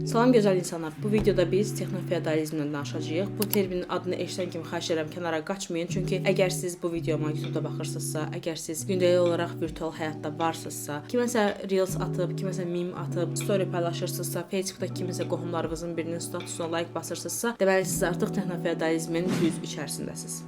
Salam gözəl insanlar. Bu videoda biz texnofeodalizmdən danışacağıq. Bu terminin adını eşidən kimi xahiş edirəm kənara qaçmayın. Çünki əgər siz bu videoma YouTube-da baxırsınızsa, əgər siz gündəlik olaraq virtual həyatda varsınızsa, kiməsə reels atıb, kiməsə meme atıb, story paylaşırsınızsa, Facebookda kiməsə qohumlarınızın birinin statusuna like basırsınızsa, deməli siz artıq texnofeodalizmin düz içərisindəsiniz.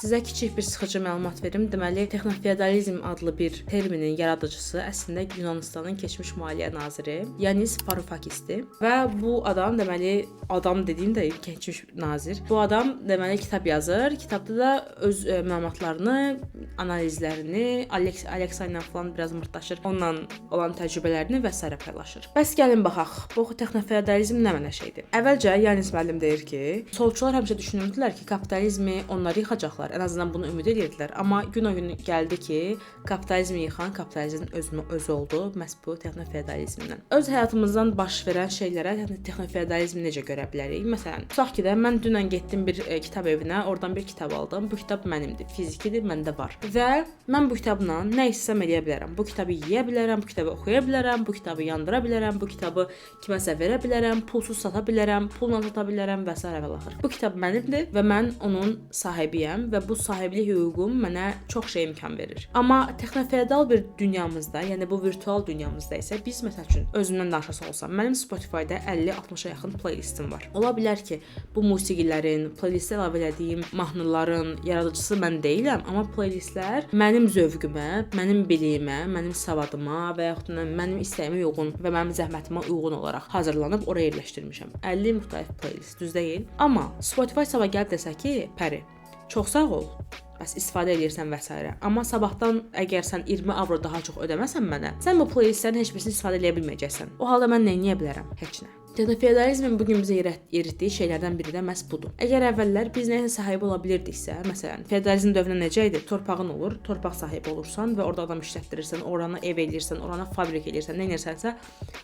Sizə kiçik bir sıxıcı məlumat verim. Deməli, texnofeodalizm adlı bir terminin yaradıcısı əslində Yunanistanın keçmiş maliyyə naziri Yanis Varoufakisdir. Və bu adam, deməli, adam dediyim də keçmiş nazir. Bu adam, deməli, kitab yazır. Kitabda da öz məlumatlarını, analizlərini, Alexa ilə falan biraz mırtdaşır. Onunla olan təcrübələrini və s. paylaşır. Bəs gəlin baxaq. Bu texnofeodalizm nə mənə şeydir? Əvvəlcə Yanis müəllim deyir ki, solçular həmişə düşünürdülər ki, kapitalizmi onlar yıxacaqlar. Ən azından bunu ümid edirdilər. Amma gün o gün gəldi ki, kapitalizmi yıxan kapitalizmin özü oldu, məhz bu texnofeodalizmdən. Öz həyatımızdan baş verən şeylərə texnofeodalizmi necə görə bilərik? Məsələn, tutaq ki də mən dünən getdim bir kitab evinə, oradan bir kitab aldım. Bu kitab mənimdir, fizikidir, məndə var. Və mən bu kitabla nə istəsəm edə bilərəm. Bu kitabı yeyə bilərəm, bu kitabı oxuya bilərəm, bu kitabı yandıra bilərəm, bu kitabı kiməsə verə bilərəm, pulsuz sata bilərəm, pulla sata bilərəm və s. və axır. Bu kitab mənimdir və mən onun sahibiyəm və bu sahiblik hüququm mənə çox şey imkan verir. Amma texnofeodal bir dünyamızda, yəni bu virtual dünyamızda isə biz məsəl üçün özümdən danışası olsam, mənim Spotify-da 50-60-a yaxın playlistim var. Ola bilər ki, bu musiqilərin, playlistə əlavə etdiyim mahnıların yaradıcısı mən deyiləm, amma playlistlər mənim zövqümə, mənim biliyimə, mənim savadıma və yaxud da mənim istəyimə uyğun və mənim zəhmətimə uyğun olaraq hazırlanıb oraya yerləşdirmişəm. 50 müxtəlif playlist, düz deyil? Amma Spotify sabah gəlib desə ki, Pəri, çox sağ ol. Bəs istifadə edirsən və s. Amma sabahdan əgər sən 20 avro daha çox ödəməsən mənə, sən bu playlistlərin heç birisini istifadə edə bilməyəcəksən. O halda mən nə edə bilərəm? Heç nə. Texnofeodalizmin bu gün bizə yeritdiyi şeylərdən biri də məhz budur. Əgər əvvəllər biz nəyə sahib ola bilirdiksə, məsələn, feodalizm dövründə necə idi? Torpağın olur, torpaq sahibi olursan və orada adam işlətdirirsən, oranı ev eləyirsən, oranı fabrik eləyirsən, nə edirsənsə,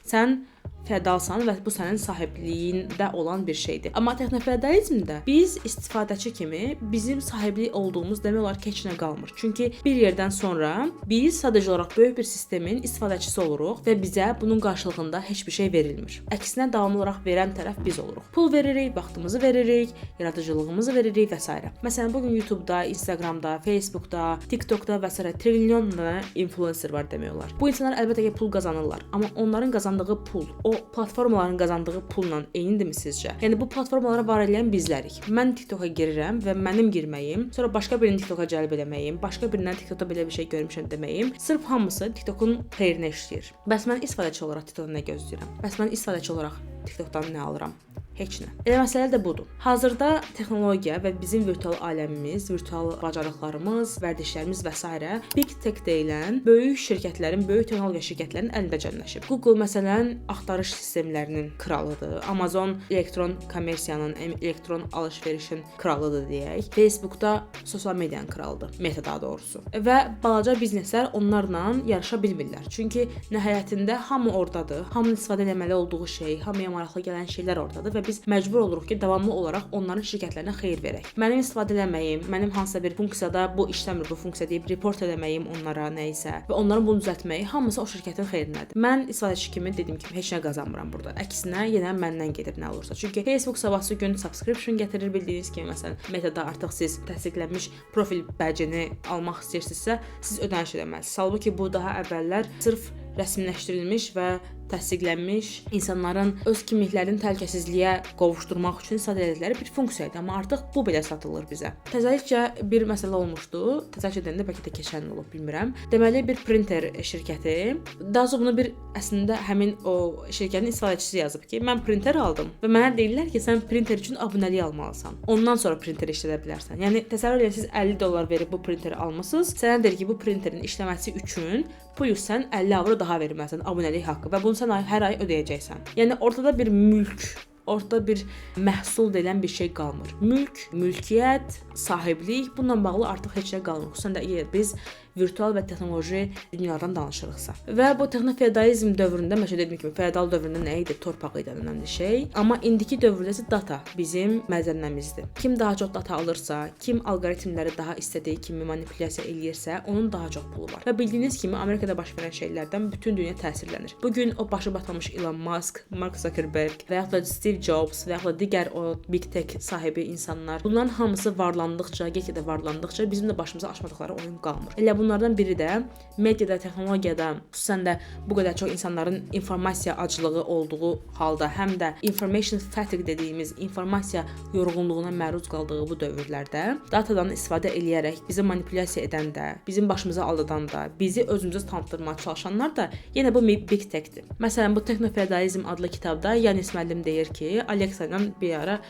sən feodalsan və bu sənin sahibliyində olan bir şeydir. Amma texnofeodalizmdə biz istifadəçi kimi bizim sahiblik olduğumuz demək olar ki, heç nə qalmır. Çünki bir yerdən sonra biz sadəcə olaraq böyük bir sistemin istifadəçisi oluruq və bizə bunun qarşılığında heç bir şey verilmir. Əksinə davamlı olaraq verən tərəf biz oluruq. Pul veririk, vaxtımızı veririk, yaradıcılığımızı veririk və s. Məsələn, bu gün YouTube-da, Instagram-da, Facebook-da, TikTok-da və s. trilyon dənə influencer var demək olar. Bu insanlar əlbəttə ki, pul qazanırlar, amma onların qazandığı pul o platformaların qazandığı pulla eynidirmi sizcə? Yəni bu platformalara var edən bizlərik. Mən TikToka girirəm və mənim girməyim, sonra başqa birinin TikToka cəlb eləməyim, başqa birindən TikTokda belə bir şey görmüşəm deməyim, sırf hamısı TikTokun xeyrinə işləyir. Bəs mən istifadəçi olaraq TikTokdan nə gözləyirəm? Bəs mən istifadəçi olaraq TikTokdan nə alıram? Heç nə. Elə məsələ də budur. Hazırda texnologiya və bizim virtual aləmimiz, virtual bacarıqlarımız, vərdişlərimiz və s. Big Tech deyilən böyük şirkətlərin, böyük texnologiya şirkətlərinin əlində cəmləşib. Google məsələn axtarış sistemlərinin kralıdır. Amazon elektron kommersiyanın, elektron alış-verişin kralıdır deyək. Facebook-da sosial medianın kralıdır. Meta daha doğrusu. Və balaca bizneslər onlarla yarışa bilmirlər. Çünki nəhayətində hamı ordadır. Hamının istifadə etməli olduğu şey, hamıya maraqlı gələn şeylər ordadır və biz məcbur oluruq ki, davamlı olaraq onların şirkətlərinə xeyir verək. Mənim istifadə etməyim, mənim hansısa bir funksiyada bu işləmir, bu funksiya deyib report etməyim onlara nə isə və onların bunu düzəltməyi hamısı o şirkətin xeyrinədir. Mən istifadəçi kimi dediyim kimi heç nə qazanmıram burada. Əksinə yenə məndən gedir nə olursa. Çünki Facebook sabahsı gün subscription gətirir bildiyiniz kimi, məsələn, Meta-da artıq siz təsdiqlənmiş profil bəcini almaq istəyirsinizsə, siz ödəniş etməlisiniz. Halbuki bu daha əvvəllər sırf rəsmiləşdirilmiş və təsdiqlənmiş insanların öz kimliklərini təhlükəsizliyə qovuşdurmaq üçün istifadə etdikləri bir funksiya idi. Amma artıq bu belə satılır bizə. Təzəlikcə bir məsələ olmuşdu. Təzəlikcə deyəndə bəlkə də keçən olub, bilmirəm. Deməli bir printer şirkəti, daha sonra bunu bir əslində həmin o şirkətin istifadəçisi yazıb ki, mən printer aldım və mənə deyirlər ki, sən printer üçün abunəlik almalısan. Ondan sonra printeri işlədə bilərsən. Yəni təsəvvür edin, siz $50 verib bu printeri almısınız. Sənə deyir ki, bu printerin işləməsi üçün plus sən 50 avro daha verməlisən abunəlik haqqı və bunu sən hər ay ödəyəcəksən. Yəni ortada bir mülk, ortada bir məhsul deyilən bir şey qalmır. Mülk, mülkiyyət, sahiblik, bununla bağlı artıq heç nə qalmır. Xüsusən də biz virtual və texnoloji dünyadan danışırıqsa. Və bu texnofeodalizm dövründə məsələn dediyim kimi feodal dövründə nə idi? Torpaq idi ən önəmli şey. Amma indiki dövrdə isə data bizim məzənnəmizdir. Kim daha çox data alırsa, kim alqoritmləri daha istədiyi kimi manipulyasiya eləyirsə, onun daha çox pulu var. Və bildiyiniz kimi Amerikada baş verən şeylərdən bütün dünya təsirlənir. Bu gün o başı batmış Elon Musk, Mark Zuckerberg və ya da Steve Jobs və ya da digər o big tech sahibi insanlar, bunların hamısı varlandıqca, get-gedə varlandıqca bizim də başımıza açmadıqları oyun qalmır. Elə bunlardan biri də mediada, texnologiyada, xüsusən də bu qədər çox insanların informasiya aclığı olduğu halda, həm də information fatigue dediyimiz informasiya yorğunluğuna məruz qaldığı bu dövrlərdə datadan istifadə eləyərək bizi manipulyasiya edən də, bizim başımıza aldadan da, bizi özümüzə tanıtdırmağa çalışanlar da yenə bu big techdir. Məsələn, bu Texnofeodalizm adlı kitabda Yanis müəllim deyir ki, Alexa ilə bir ara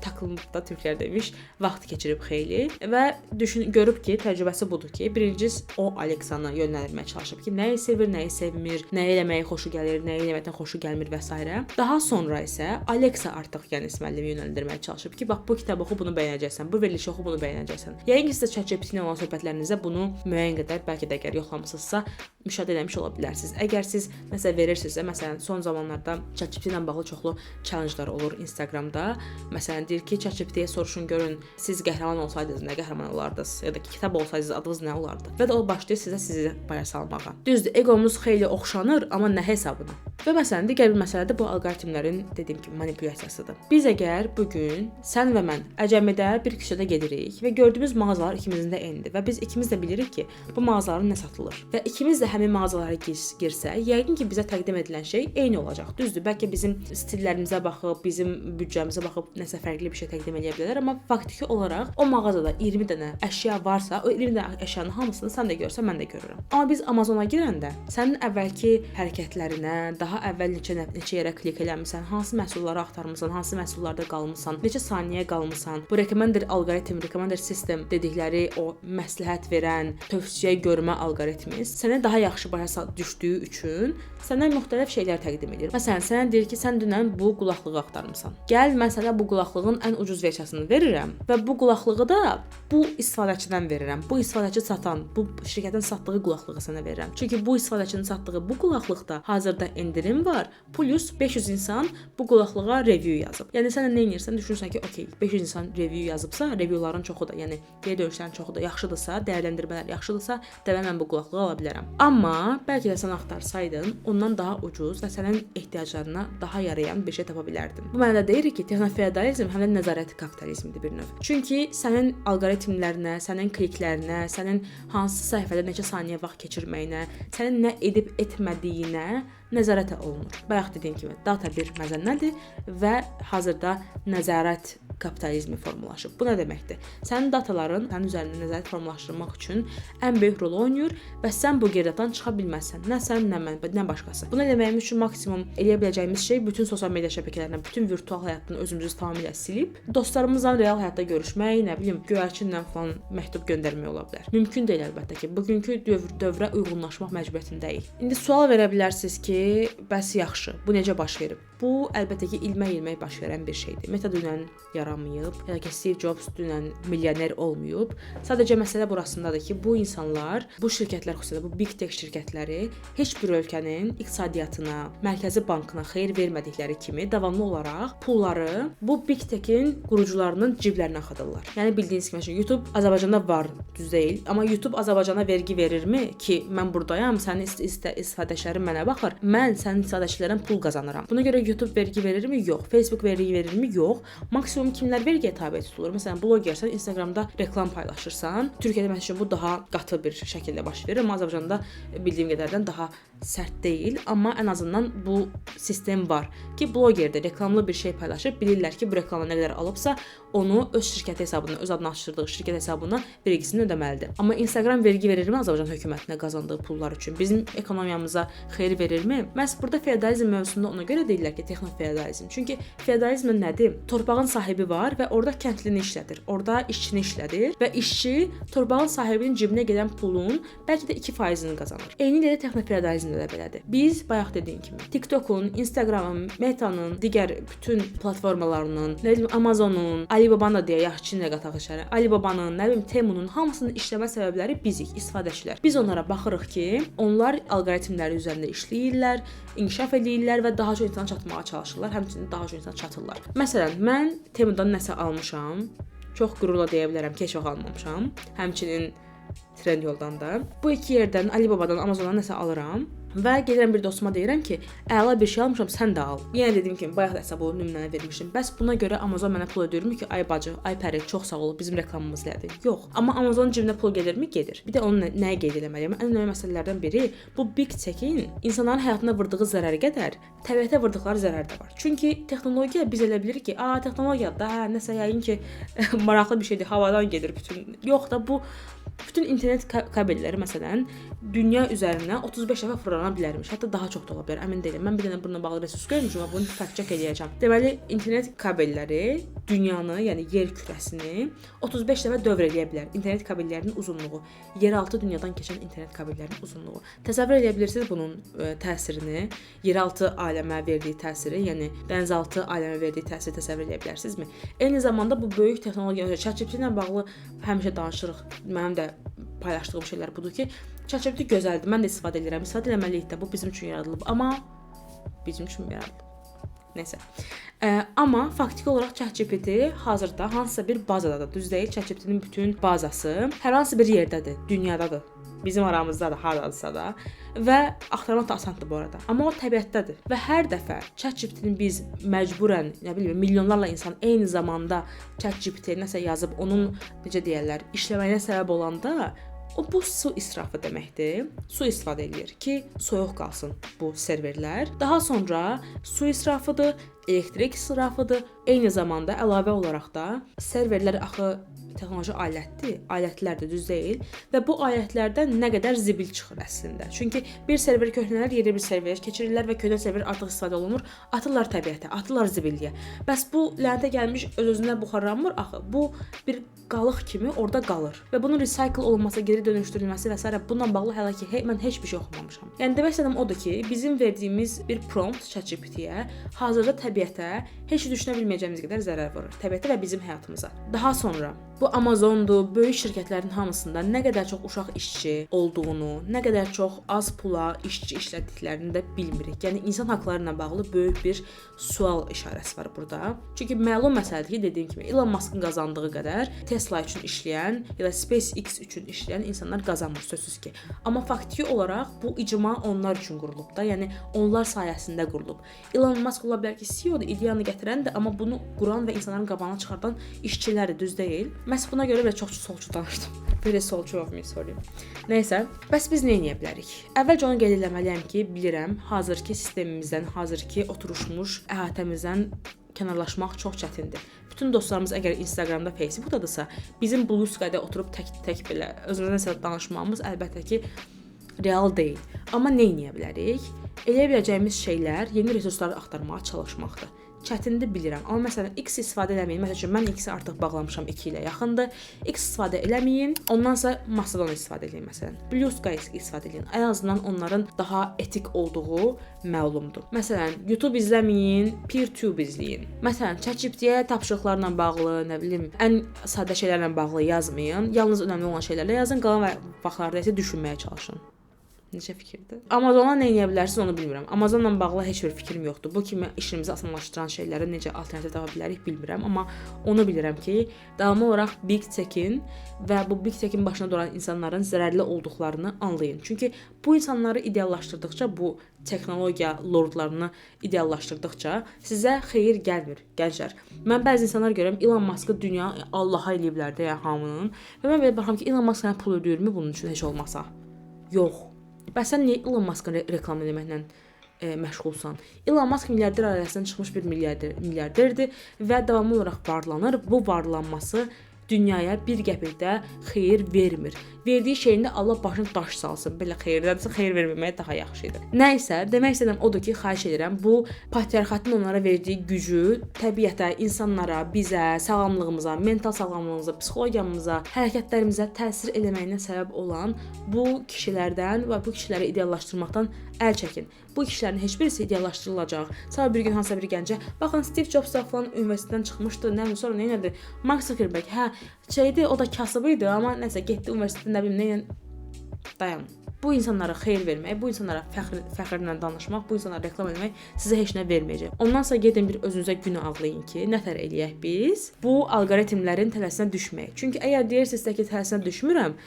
takılmada türklər demiş, vaxt keçirib xeyli və görüb ki, təcrübəsi budur ki, birincisi o Alexanı yönləndirməyə çalışıb ki, nəyi sevir, nəyi sevmir, nəyi eləməyə xoşu gəlir, nəyi eləməkdən xoşu gəlmir və s. Daha sonra isə Alexa artıq Yanis müəllimi yönləndirməyə çalışıb ki, bax bu kitabı oxu, bunu bəyənəcəksən, bu verilişi oxu, bunu bəyənəcəksən. Yəqin ki, siz ChatGPT ilə olan söhbətlərinizdə bunu müəyyən qədər, bəlkə də əgər yoxlamısınızsa, müşahidə etmiş ola bilərsiniz. Əgər siz nəsə verirsinizsə, məsələn, son zamanlarda ChatGPT ilə bağlı çoxlu challenge-lar olur Instagramda. Məsələn, deyir ki, ChatGPT-yə soruşun, görün, siz qəhrəman olsaydınız, nə qəhrəman olardınız? Ya da ki, kitab olsaydınız, adınız nə olardı? Və də o başlayır sizi baya salmağa. Düzdür, egomuz xeyli oxşanır, amma nə hesabına? Və məsələn, digər bir məsələ də bu alqoritmlərin, dediyim kimi, manipulyasiyasıdır. Biz əgər bugün sən və mən Əcəmidə bir küçədə gedirik və gördüyümüz mağazalar ikimizin də eynidir və biz ikimiz də bilirik ki, bu mağazaların nə satılır və ikimiz də həmin mağazalara girsək, yəqin ki, bizə təqdim edilən şey eyni olacaq. Düzdür, bəlkə bizim stillərimizə baxıb, bizim büdcəmizə baxıb nəsə fərqli bir şey təqdim edə bilər, amma faktiki olaraq o mağazada 20 dənə əşya varsa, o 20 dənə əşyanın hamısını sən də görsən, mən də görürəm. Amma biz Amazona girəndə sənin əvvəlki hərəkətlərinə, daha əvvəl neçə yerə klik eləmisən, hansı məhsulları axtarmısan, hansı məhsullarda qalmısan, neçə saniyə qalmısan, bu recommender alqoritm, recommender system dedikləri o məsləhət verən, tövsiyə görmə alqoritmi sənə daha yaxşı başa düşdüyü üçün sənə müxtəlif şeylər təqdim edir. Məsələn, sənə deyir ki, sən dünən bu qulaqlığı axtarmısan. Gəl, mən sənə bu qulaqlığın ən ucuz versiyasını verirəm və bu qulaqlığı da bu istifadəçidən verirəm. Bu istifadəçi satan, bu şirkətin satdığı qulaqlığı sənə verirəm. Çünki bu istifadəçinin satdığı bu qulaqlıqda hazırda endirim var. Plus 500 insan bu qulaqlığa review yazıb. Yəni sən nə edirsən, düşünürsən ki, okey, 500 insan review yazıbsa, reviewların çoxu da, yəni geri dönüşlərin çoxu da yaxşıdırsa, dəyərləndirmələr yaxşıdırsa, dəvə mən bu qulaqlığı ala bilərəm. Amma bəlkə də sən axtarsaydın, ondan daha ucuz və sənin ehtiyaclarına daha yarayan bir şey tapa bilərdin. Bu mənada deyirik ki, texnofeodalizm həm də nəzarət kapitalizmidir bir növ. Çünki sənin alqoritmlərinə, sənin kliklərinə, sənin hansı səhifədə neçə saniyə vaxt keçirməyinə, sənin nə edib etmədiyinə nəzarət olunur. Bayaq dediyim kimi, data bir məzənnədir və hazırda nəzarət kapitalizmi formalaşıb. Bu nə deməkdir? Sənin dataların sənin üzərində nəzarət formalaşdırmaq üçün ən böyük rol oynayır və sən bu girdabdan çıxa bilməzsən. Nə sən, nə mən, nə başqası. Bunu eləməyimiz üçün maksimum eləyə biləcəyimiz şey bütün sosial media şəbəkələrindən, bütün virtual həyatdan özümüzü tamamilə silib, dostlarımızla real həyatda görüşmək, nə bilim, göyərçinlə falan məktub göndərmək ola bilər. Mümkün deyil əlbəttə ki, bugünkü dövrə uyğunlaşmaq məcburiyyətindəyik. İndi sual verə bilərsiniz ki, bəs yaxşı, bu necə baş verib? Bu əlbəttə ki, ilmək baş verən bir şeydir. Meta dünən yaranmayıb, ya da ki, Steve Jobs dünən milyoner olmayıb. Sadəcə məsələ burasındadır ki, bu insanlar, bu şirkətlər xüsusilə bu big tech şirkətləri heç bir ölkənin iqtisadiyyatına, mərkəzi bankına xeyir vermədikləri kimi davamlı olaraq pulları bu big techin qurucularının ciblərinə axıdırlar. Yəni bildiyiniz kimi, YouTube Azərbaycanda var, düz deyil, amma YouTube Azərbaycana vergi verirmi ki, mən burdayam, sənin istifadəçilərin mənə baxır, mən sənin istifadəçilərdən pul qazanıram. Buna görə YouTube vergi verirmi? Yox. Facebook vergi verirmi? Yox. Maksimum kimlər vergiyə tabe tutulur? Məsələn, blogersən, Instagramda reklam paylaşırsan. Türkiyədə məsələn bu daha qatı bir şəkildə baş verir, amma Azərbaycanda bildiyim qədərdən daha sərt deyil, amma ən azından bu sistem var ki, blogerdə reklamlı bir şey paylaşır, bilirlər ki, bu reklamı nə qədər alıbsa, onu öz şirkəti hesabına, öz adını açdırdığı şirkət hesabına vergisini ödəməlidir. Amma Instagram vergi verirmi Azərbaycan hökumətinə qazandığı pullar üçün? Bizim ekonomiyamıza xeyir verirmi? Mən Bəs burada feodalizm mövzusunda ona görə deyirlər ki, texnofeodalizm. Çünki feodalizm nədir? Torpağın sahibi var və orada kəndlini işlədir, orada işçini işlədir və işçi torpağın sahibinin cibinə gedən pulun bəlkə də 2%-ni qazanır. Eynilə də texnofeodalizmdə də belədir. Biz bayaq dediyim kimi TikTokun, Instagramın, Meta'nın, digər bütün platformalarının, nə bilim Amazonun, Alibabanın da deyə yaxşı Çinlə qataq içəri. Alibabanın, nə bilim Temunun hamısının işləmə səbəbləri bizik, istifadəçilər. Biz onlara baxırıq ki, onlar alqoritmləri üzərində işləyirlər, inkişaf edirlər və daha çox insana çatmağa çalışırlar, həmçinin daha çox insana çatırlar. Məsələn, mən Temudan nəsə almışam. Çox qürurla deyə bilərəm ki, heç vaxt almamışam. Həmçinin Trendyoldan da. Bu iki yerdən, Alibabadan, Amazondan nəsə alıram və gedirəm bir dostuma deyirəm ki, əla bir şey almışam, sən də al. Yenə dediyim kimi, bayaq da hesabı nümunəni vermişdim. Bəs buna görə Amazon mənə pul ödəyirmi ki, ay bacı, ay pəri, çox sağ ol, bizim reklamımız nədir? Yox. Amma Amazonun cibinə pul gedirmi? Gedir. Bir də onu nəyə qeyd etməliyəm? Ən önəmli məsələlərdən biri bu big tech-in insanların həyatına vurduğu zərər qədər təbiətə vurduqları zərər də var. Çünki texnologiya biz elə bilirik ki, texnologiya da nəsə yəqin ki, maraqlı bir şeydir, havadan gedir bütün. Yox da bu bütün internet kabelləri məsələn dünya üzərinə 35 dəfə fırlana bilərmiş. Hətta daha çox da ola bilər, əmin deyiləm. Mən bir dənə bununla bağlı resurs görmüşəm, bunu fact-check edəcəm. Deməli, internet kabelləri dünyanı, yəni yer kürəsini 35 dəfə dövr edə bilər. İnternet kabellərinin uzunluğu, yeraltı dünyadan keçən internet kabellərinin uzunluğu. Təsəvvür edə bilirsiniz bunun təsirini, yeraltı aləmə verdiyi təsiri, yəni dənizaltı aləmə verdiyi təsiri təsəvvür edə bilərsinizmi? Eyni zamanda bu böyük texnologiya, ChatGPT ilə bağlı həmişə danışırıq. Mənim də paylaşdığım şeylər budur ki, ChatGPT gözəldir, mən də istifadə edirəm. İstifadə etməliyik də, bu bizim üçün yaradılıb, amma bizim üçün yaradılıb. Nəysə. Amma faktiki olaraq ChatGPT hazırda hansısa bir bazadadır. Düz deyil, ChatGPT-nin bütün bazası hər hansı bir yerdədir, dünyadadır. Bizim aramızdadır, hardadırsa da və axtarmaq da asandır bu arada. Amma o təbiətdədir və hər dəfə ChatGPT-ni biz məcburən, nə bilim, milyonlarla insan eyni zamanda ChatGPT-ə nəsə yazıb onun necə deyirlər, işləməyinə səbəb olanda o bu su israfı deməkdir. Su istifadə edir ki, soyuq qalsın bu serverlər. Daha sonra su israfıdır, elektrik israfıdır. Eyni zamanda əlavə olaraq da serverlər axı texnoloji alətlərdir, düz deyil və bu alətlərdən nə qədər zibil çıxır əslində. Çünki bir server köhnələr yeni bir serverə keçirirlər və köhnə server artıq istifadə olunmur, atırlar təbiətə, atırlar zibilliyə. Bəs bu lənətə gəlmiş öz-özünə buxarlanmır axı. Bu bir qalıq kimi orada qalır və bunun recycle olunması, geri dönüşdürülməsi və s. bununla bağlı hələ ki mən heç bir şey oxumamışam. Yəni demək istədiyim odur ki, bizim verdiyimiz bir prompt ChatGPT-yə hazırda təbiətə heç düşünə bilməyəcəyimiz qədər zərər vurur. Təbiətə və bizim həyatımıza. Daha sonra bu Amazondur, böyük şirkətlərin hamısında nə qədər çox uşaq işçi olduğunu, nə qədər çox az pula işçi işlətdiklərini də bilmirik. Yəni insan haqqları ilə bağlı böyük bir sual işarəsi var burada. Çünki məlum məsələdir ki, dediyim kimi Elon Musk'ın qazandığı qədər Tesla üçün işləyən ya da SpaceX üçün işləyən insanlar qazanmır sözsüz ki. Amma faktiki olaraq bu icma onlar üçün qurulub da, yəni onlar sayəsində qurulub. Elon Musk ola bilər ki, CEO-dur, ideyanı gətirəndir, amma bunu quran və insanların qabağına çıxardan işçilərdir, düz deyil. Məhz buna görə belə çox solçu danışdım. Belə solçu olmayım, sorry. Nəysə, bəs biz nə edə bilərik? Əvvəlcə onu qeyd etməliyəm ki, bilirəm, hazırki sistemimizdən, hazırki oturuşmuş əhatəmizdən kənarlaşmaq çox çətindir. Bütün dostlarımız əgər Instagramda, Facebookdadırsa, bizim Blue Sky'da oturub tək belə özümüzə nəsə danışmağımız əlbəttə ki, real deyil. Amma nə edə bilərik? Eləyə biləcəyimiz şeylər yeni resursları axtarmağa çalışmaqdır. Çətindir bilirəm. Amma məsələn X istifadə eləməyin. Məsələn mən X-i artıq bağlamışam 2 ilə yaxındır. X istifadə eləməyin. Ondansa Mastodon istifadə edin məsələn. Blue Sky istifadə edin. Ən azından onların daha etik olduğu məlumdur. Məsələn YouTube izləməyin, PeerTube izləyin. Məsələn ChatGPT-yə tapşırıqlarla bağlı, nə bilim, ən sadə şeylərlə bağlı yazmayın. Yalnız önəmli olan şeylərlə yazın. Qalan vaxtlarda isə düşünməyə çalışın. Necə fikirdir? Amazonla nə edə bilərsiniz onu bilmirəm. Amazonla bağlı heç bir fikrim yoxdur. Bu kimi işimizi asanlaşdıran şeylərə necə alternativ tapa bilərik bilmirəm, amma onu bilirəm ki, davamlı olaraq Big Tech-in və bu Big Tech-in başına duran insanların zərərli olduqlarını anlayın. Çünki bu insanları ideallaşdırdıqca, bu texnologiya lordlarını ideallaşdırdıqca sizə xeyir gəlmir, gənclər. Mən bəzi insanlar görürəm, Elon Musk'ı dünya Allaha eləyiblər deyə hamının və mən belə baxıram ki, Elon Musk sənə pul ödəyirmi bunun üçün heç olmasa? Yox. Bəs sən niyə Elon Musk'ın reklam etməklə məşğulsan? Elon Musk milyarder ailəsindən çıxmış bir milyarderdir və davamlı olaraq varlanır. Bu varlanması dünyaya bir qəpik də xeyir vermir. Verdiyi şeyində Allah başını daş salsın. Belə xeyirdənsə xeyir verməmək daha yaxşı idi. Nəysə, demək istədiyim odur ki, xahiş edirəm, bu patriarxatın onlara verdiyi gücü təbiətə, insanlara, bizə, sağlamlığımıza, mental sağlamlığımıza, psixologiyamıza, hərəkətlərimizə təsir eləməyinə səbəb olan bu kişilərdən və bu kişiləri ideallaşdırmaqdan əl çəkin. Bu kişilərin heç birisi ideallaşdırılacaq. Sabah bir gün hansısa bir gəncə, baxın Steve Jobs da falan universitetdən çıxmışdı, nə bilim sonra nə edir? Mark Zuckerberg, şeydi, o da kasıb idi, amma nəsə getdi universitetdə nə bilim nə dayan. Bu insanlara xeyir vermək, bu insanlara fəxrlə danışmaq, bu insanlara reklam etmək sizə heç nə verməyəcək. Ondan sonra gedin bir özünüzə gün ağlayın ki, nətər eləyək biz bu alqoritmlərin tələsinə düşməyək. Çünki əgər deyirsinizsə ki, tələsinə düşmürəm,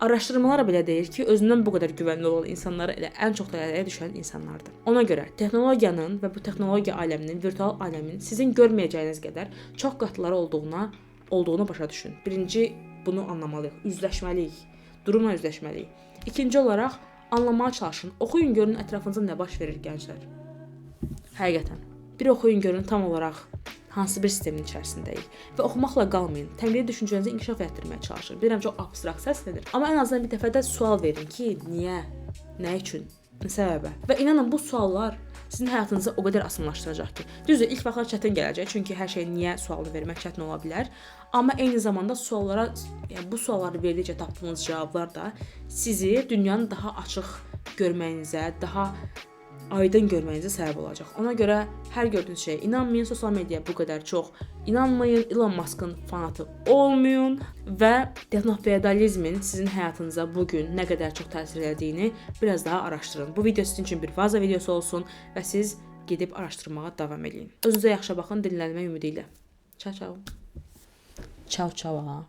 araşdırmalar belə deyir ki, özündən bu qədər güvənli olan insanlara elə ən çox tələyə düşən insanlardır. Ona görə texnologiyanın və bu texnologiya aləminin, virtual aləmin sizin görməyəcəyiniz qədər çox qatları olduğunu başa düşün. Birinci bunu anlamalıyıq, üzləşməliyik, durumla üzləşməliyik. İkinci olaraq anlamaya çalışın. Oxuyun görün ətrafınızda nə baş verir gənclər. Həqiqətən. Bir oxuyun görün tam olaraq hansı bir sistemin içərisindəyik və oxumaqla qalmayın. Təmtəraqlı düşüncənizi inkişaf etdirməyə çalışın. Bilirəm çox abstrakt səslənir, amma ən azından bir dəfə də sual verin ki, niyə, nə üçün, nə səbəbə. Və inanın bu suallar sizin həyatınızı o qədər asanlaşdıracaq ki, düzdür, ilk vaxtlar çətin gələcək, çünki hər şey niyə sualını vermək çətin ola bilər. Amma eyni zamanda suallara, yəni bu sualları verdikcə tapdığınız cavablar da sizi dünyanı daha açıq görməyinizə, daha aydın görməyinizə səbəb olacaq. Ona görə hər gördüyünüz şeyə inanmayın, sosial mediaya bu qədər çox inanmayın, Elon Musk'ın fanatı olmayın və texnofeodalizmin sizin həyatınıza bugün nə qədər çox təsir edədiyini biraz daha araşdırın. Bu video sizin üçün bir vaza videosu olsun və siz gedib araşdırmağa davam edin. Özünüzə yaxşı baxın, dinlənmək ümidi ilə. Ciao ciao. Ciao ciao.